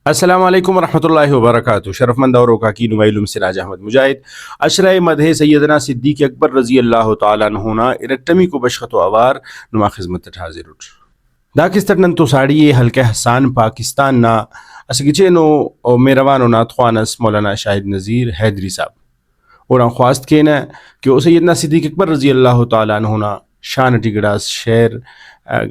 السلام علیکم ورحمۃ اللہ وبرکاتہ. شرف مند اور کی نمائلم سراج احمد مجاہد اشرۂ مدح سیدنا صدیق اکبر رضی اللہ تعالیٰ عنہ ارٹمی کو بشخط و اوار نما خدمت حاضر داکستن تو ساڑی حلقہ حسان پاکستان نا اسگچینو میروانو ناتخوانس مولانا شاہد نذیر حیدری صاحب اور خواست کہنا کہ وہ سیدنا صدیق اکبر رضی اللہ تعالیٰ عنہ شان ٹی گڑاس شعر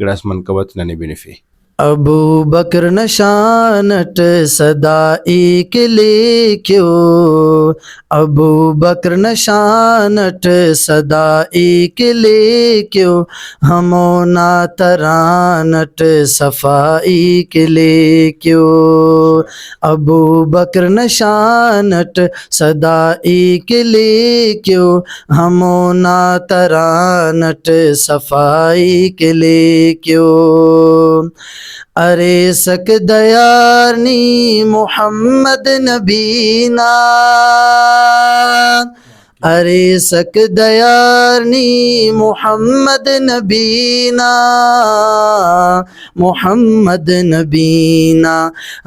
گڑاس منقبت ننے بنفی. ابو بکر نشانٹ صدائی کے لے کیوں، ابو بکر نشانٹ صدائی کے لے کیوں، ہمو ناترانٹ صفائی کے لے کیوں، ابو بکر نشانٹ صدائی کے لے کیوں، ہمو ناترانٹ صفائی کے لے کیوں. ارے سک دیارنی محمد نبینا، ارے سک دیارنی محمد نبینا، محمد نبینا،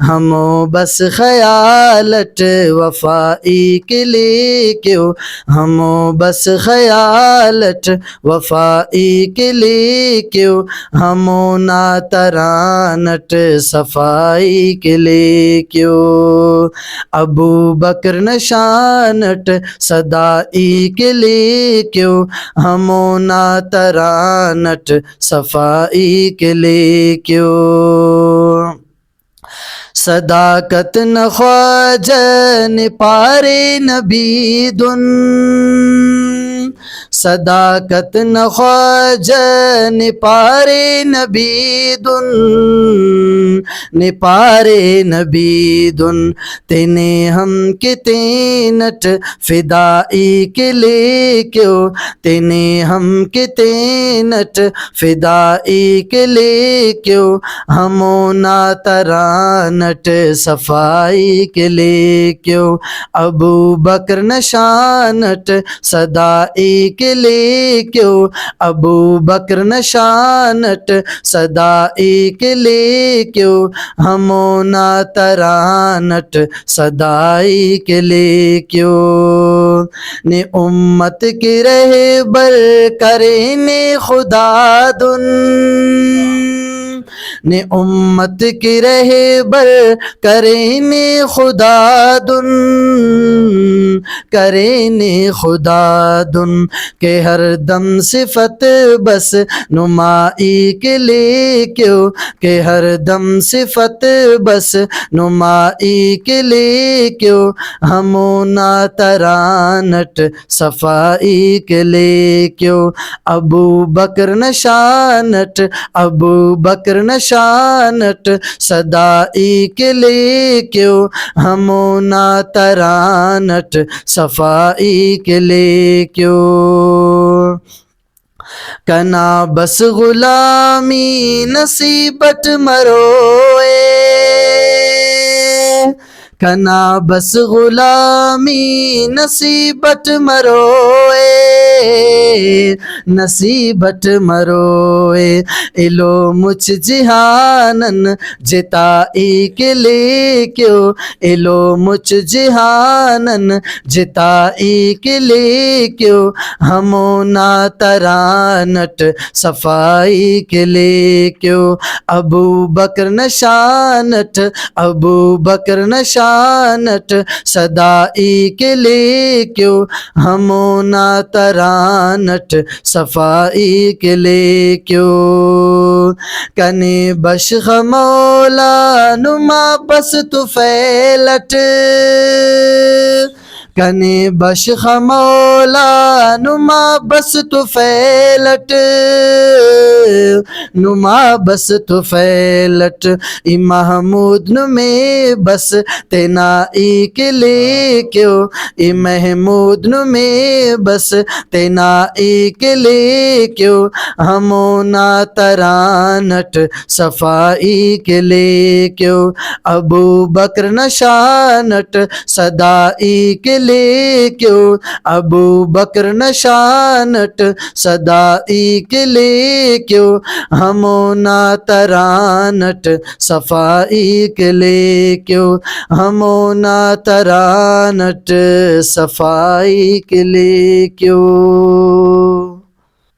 ہمو بس خیالٹ وفائی کے لے کیوں، ہمو بس خیالٹ وفائی کے لے کیوں، ہمو ناترانٹ صفائی کے لے کیوں، ابو بکر نشانٹ صدائی کے لے کیوں، ہمو ناترانٹ صفائی کے لے کیوں. صداقت نخواجہ پارے نبی دن، صداقت نخواجہ پارے نبی دن، نپارے نبی دن، تینے ہم کے تینٹ فدائی کے لے کیوں، تینے ہم کے تینٹ فدائی کے لے کیوں، ہمو ناترانٹ صفائی کے لے کیوں، ابو بکر نشانٹ صدائی کے لے کیوں، ابو بکر نشانٹ صدائی کے لے کیوں، ہمو ناترانٹ صدائی کے لے کیوں. نے امت کی رہبر کرے نے خدا دن، نے امت کی رہبر کرے نے خدا دن، کرے نے خدا دن، کہ ہر دم صفت بس نمائی کے لے کیوں، کہ ہر دم صفت بس نمائی کے لے کیوں، ہمو ناترانٹ صفائی کے لے کیوں، ابو بکر نشانٹ، ابو بکر نشانٹ صدائی کے لے کیوں، ہمو ناترانٹ صفائی کے لے کیوں. کنا بس غلامی نصیبت مروئے، کنا بس غلامی نصیبت مروئے، نصیبت مروئے، الو مجھ جہانن جتائی کے لے کیوں، الو مجھ جہانن جتائی کے لے کیوں، ہمو ناترانٹ صفائی کے لے کیوں، ابو بکر نشانٹ، ابو بکر نشانٹ صدائی کے لے کیوں، ہمو ناترانٹ صفائی کے لے کیوں. کنے بشخ مولا نما بس طفیلٹ، کنے بشخ مولا نما بس طفیلٹ، نما بس طفیلٹ، ای محمود نمے بس تینائی کے لے کیوں، ای محمود نمے بس تینائی کے لے کیوں، ہمو ناترانٹ صفائی کے لے کیوں، ابو بکر نشانٹ صدائی کے لے کیوں ابو بکر نشانٹ صدائی کے لے کیوں ہمونا ترانٹ صفائی کے لے کیوں ہمونا ترانٹ صفائی کے لے کیوں.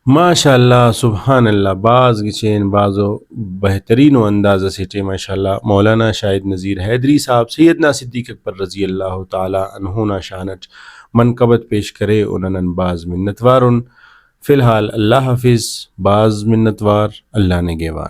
ماشاء اللہ سبحان اللہ. بعض گچین بعضو بہترین و انداز سے ماشاء اللہ مولانا شاہد نذیر حیدری صاحب سیدنا صدیق اکبر رضی اللہ تعالی عنہ شانچ منقبت پیش کرے انن بعض منتوارن. فی الحال اللہ حافظ. بعض منتوار اللہ نے گیوان.